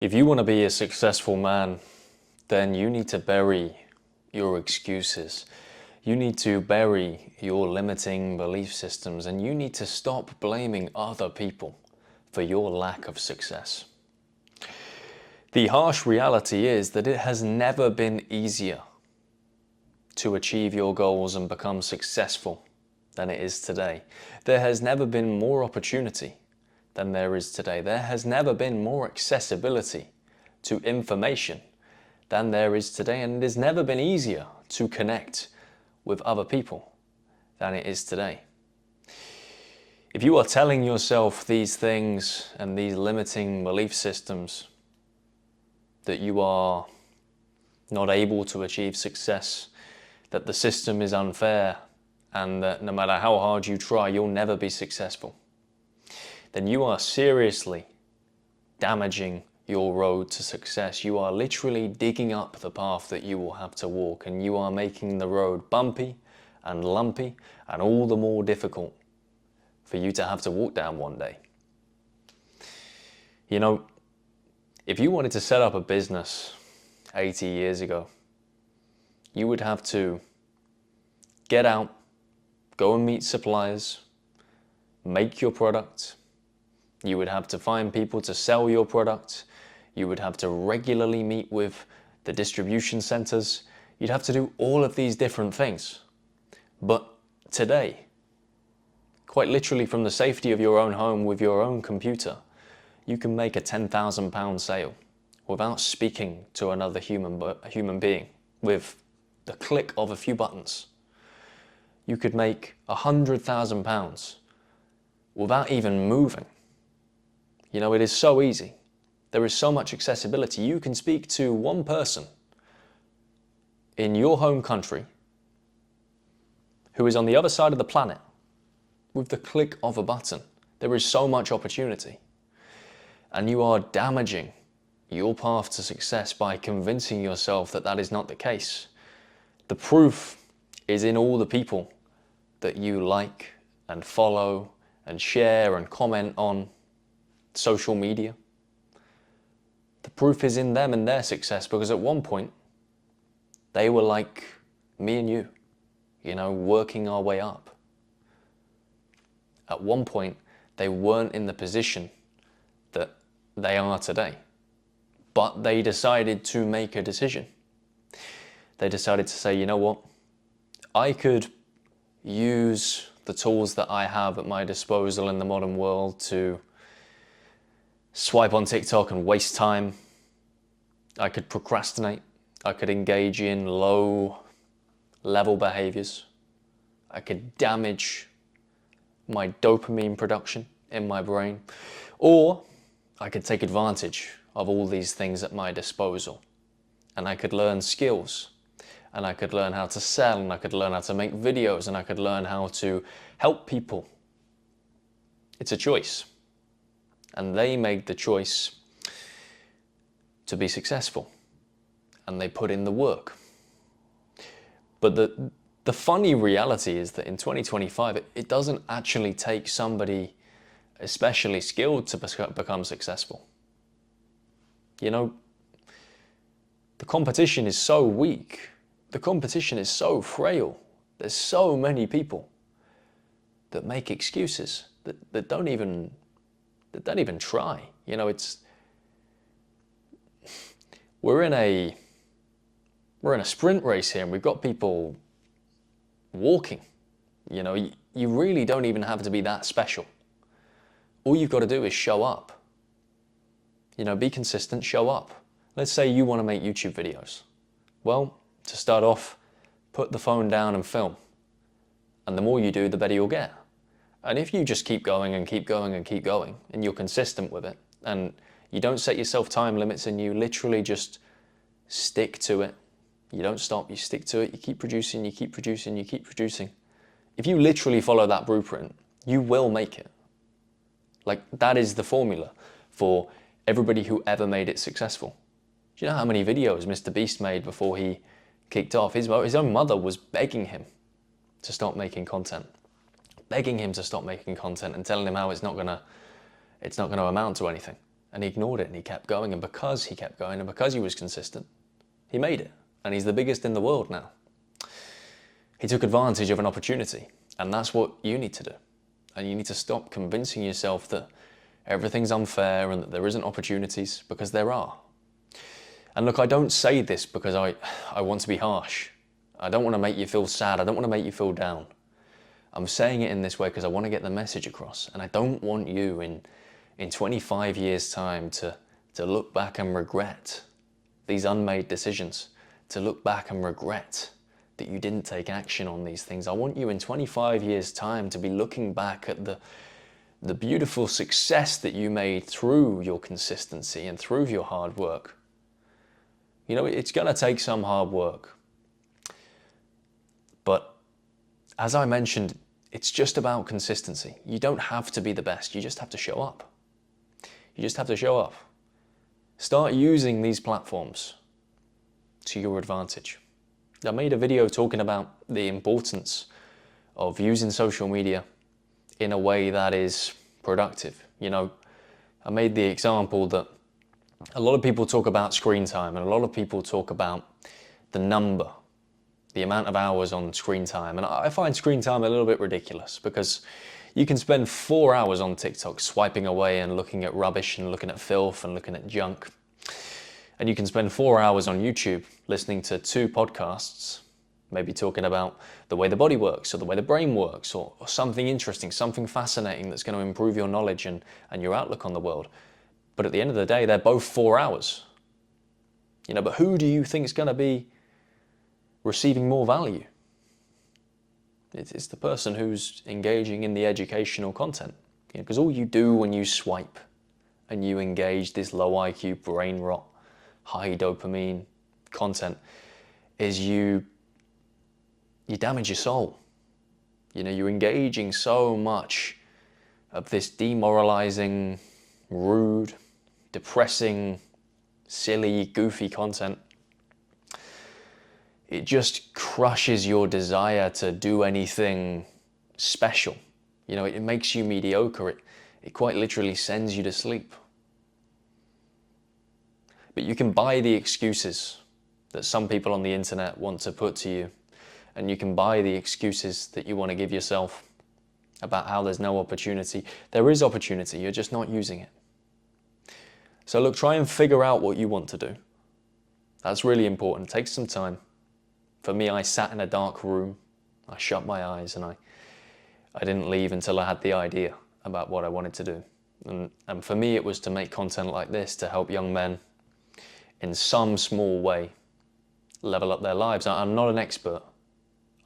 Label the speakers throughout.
Speaker 1: If you want to be a successful man, then you need to bury your excuses. You need to bury your limiting belief systems, and you need to stop blaming other people for your lack of success. The harsh reality is that it has never been easier to achieve your goals and become successful than it is today. There has never been more opportunity than there is today. There has never been more accessibility to information than there is today, and it has never been easier to connect with other people than it is today. If you are telling yourself these things and these limiting belief systems, that you are not able to achieve success, that the system is unfair, and that no matter how hard you try, you'll never be successful, then you are seriously damaging your road to success. You are literally digging up the path that you will have to walk, and you are making the road bumpy and lumpy and all the more difficult for you to have to walk down one day. You know, if you wanted to set up a business 80 years ago, you would have to get out, go and meet suppliers, make your product. You would have to find people to sell your product. You would have to regularly meet with the distribution centers. You'd have to do all of these different things. But today, quite literally from the safety of your own home with your own computer, you can make a £10,000 sale without speaking to another human being with the click of a few buttons. You could make £100,000 without even moving. You know, it is so easy. There is so much accessibility. You can speak to one person in your home country who is on the other side of the planet with the click of a button. There is so much opportunity. And you are damaging your path to success by convincing yourself that that is not the case. The proof is in all the people that you like and follow and share and comment on social media. The proof is in them and their success, because at one point they were like me and you, you know, working our way up. At one point they weren't in the position that they are today, but they decided to make a decision. They decided to say, you know what, I could use the tools that I have at my disposal in the modern world to swipe on TikTok and waste time. I could procrastinate. I could engage in low level behaviors. I could damage my dopamine production in my brain, or I could take advantage of all these things at my disposal, and I could learn skills, and I could learn how to sell, and I could learn how to make videos, and I could learn how to help people. It's a choice. And they made the choice to be successful, and they put in the work. But the funny reality is that in 2025, it doesn't actually take somebody especially skilled to become successful. You know, the competition is so weak. The competition is so frail. There's so many people that make excuses, that don't even try. You know, we're in a sprint race here, and we've got people walking. You know, you really don't even have to be that special. All you've got to do is show up. You know, be consistent, show up. Let's say you want to make YouTube videos. Well, to start off, put the phone down and film. And the more you do, the better you'll get. And if you just keep going and keep going and keep going, and you're consistent with it, and you don't set yourself time limits, and you literally just stick to it, you don't stop, you stick to it, you keep producing, you keep producing, you keep producing. If you literally follow that blueprint, you will make it. Like, that is the formula for everybody who ever made it successful. Do you know how many videos Mr. Beast made before he kicked off? His own mother was begging him to stop making content. Begging him to stop making content and telling him how it's not gonna amount to anything. And he ignored it and he kept going. And because he kept going and because he was consistent, he made it. And he's the biggest in the world now. He took advantage of an opportunity. And that's what you need to do. And you need to stop convincing yourself that everything's unfair and that there isn't opportunities, because there are. And look, I don't say this because I want to be harsh. I don't want to make you feel sad. I don't want to make you feel down. I'm saying it in this way because I want to get the message across. And I don't want you in 25 years' time to look back and regret these unmade decisions, to look back and regret that you didn't take action on these things. I want you in 25 years' time to be looking back at the beautiful success that you made through your consistency and through your hard work. You know, it's going to take some hard work. But as I mentioned, it's just about consistency. You don't have to be the best. You just have to show up. You just have to show up. Start using these platforms to your advantage. I made a video talking about the importance of using social media in a way that is productive. You know, I made the example that a lot of people talk about screen time and a lot of people talk about the number, the amount of hours on screen time. And I find screen time a little bit ridiculous because you can spend 4 hours on TikTok swiping away and looking at rubbish and looking at filth and looking at junk. And you can spend 4 hours on YouTube listening to 2 podcasts, maybe talking about the way the body works or the way the brain works or something interesting, something fascinating that's going to improve your knowledge and your outlook on the world. But at the end of the day, they're both 4 hours. You know, but who do you think is going to be receiving more value? It's the person who's engaging in the educational content. Because all you do when you swipe and you engage this low IQ, brain rot, high dopamine content is you damage your soul. You know, you're engaging so much of this demoralizing, rude, depressing, silly, goofy content. It just crushes your desire to do anything special. You know, it makes you mediocre. It quite literally sends you to sleep. But you can buy the excuses that some people on the internet want to put to you, and you can buy the excuses that you want to give yourself about how there's no opportunity. There is opportunity, you're just not using it. So look, try and figure out what you want to do. That's really important. Take some time. For me, I sat in a dark room, I shut my eyes, and I didn't leave until I had the idea about what I wanted to do. And for me, it was to make content like this to help young men in some small way level up their lives. I'm not an expert.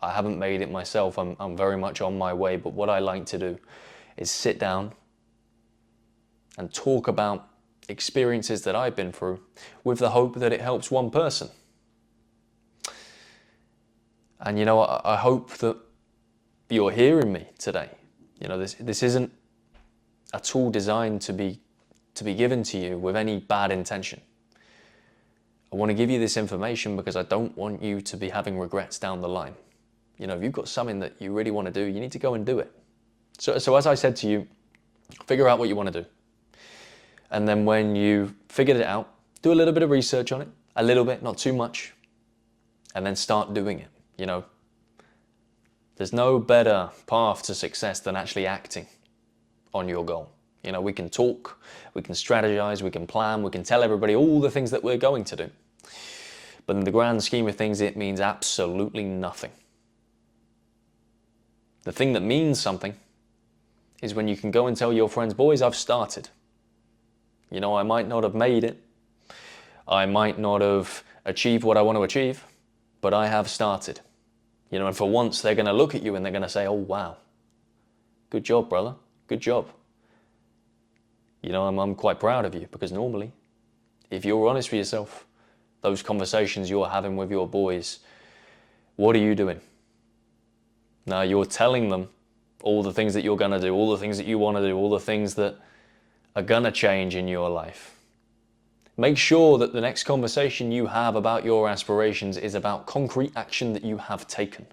Speaker 1: I haven't made it myself. I'm very much on my way. But what I like to do is sit down and talk about experiences that I've been through with the hope that it helps one person. And you know, I hope that you're hearing me today. You know, this isn't a tool designed to be given to you with any bad intention. I want to give you this information because I don't want you to be having regrets down the line. You know, if you've got something that you really want to do, you need to go and do it. So as I said to you, figure out what you want to do. And then when you figured it out, do a little bit of research on it, a little bit, not too much, and then start doing it. You know, there's no better path to success than actually acting on your goal. You know, we can talk, we can strategize, we can plan, we can tell everybody all the things that we're going to do. But in the grand scheme of things, it means absolutely nothing. The thing that means something is when you can go and tell your friends, boys, I've started. You know, I might not have made it. I might not have achieved what I want to achieve, but I have started. You know, and for once they're going to look at you and they're going to say, oh, wow, good job, brother, good job. You know, I'm quite proud of you, because normally, if you're honest with yourself, those conversations you're having with your boys, what are you doing? Now, you're telling them all the things that you're going to do, all the things that you want to do, all the things that are going to change in your life. Make sure that the next conversation you have about your aspirations is about concrete action that you have taken.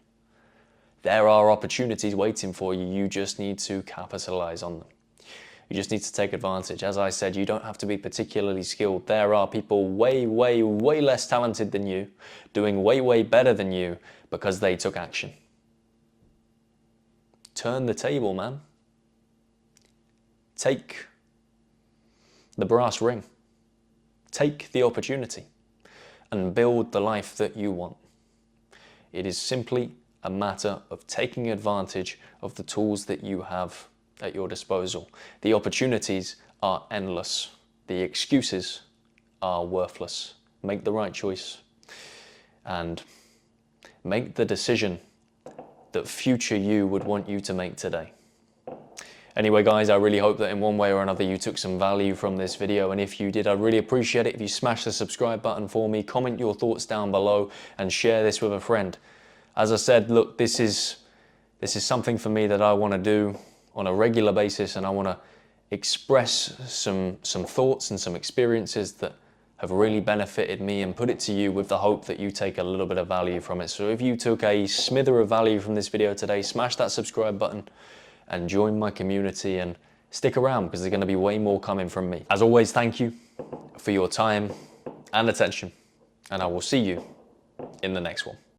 Speaker 1: There are opportunities waiting for you. You just need to capitalize on them. You just need to take advantage. As I said, you don't have to be particularly skilled. There are people way, way, way less talented than you, doing way, way better than you because they took action. Turn the table, man. Take the brass ring. Take the opportunity and build the life that you want. It is simply a matter of taking advantage of the tools that you have at your disposal. The opportunities are endless. The excuses are worthless. Make the right choice and make the decision that future you would want you to make today. Anyway guys, I really hope that in one way or another you took some value from this video, and if you did, I'd really appreciate it if you smash the subscribe button for me, comment your thoughts down below and share this with a friend. As I said, look, this is something for me that I want to do on a regular basis, and I want to express some thoughts and some experiences that have really benefited me and put it to you with the hope that you take a little bit of value from it. So if you took a smither of value from this video today, smash that subscribe button and join my community and stick around because there's going to be way more coming from me. As always, thank you for your time and attention, and I will see you in the next one.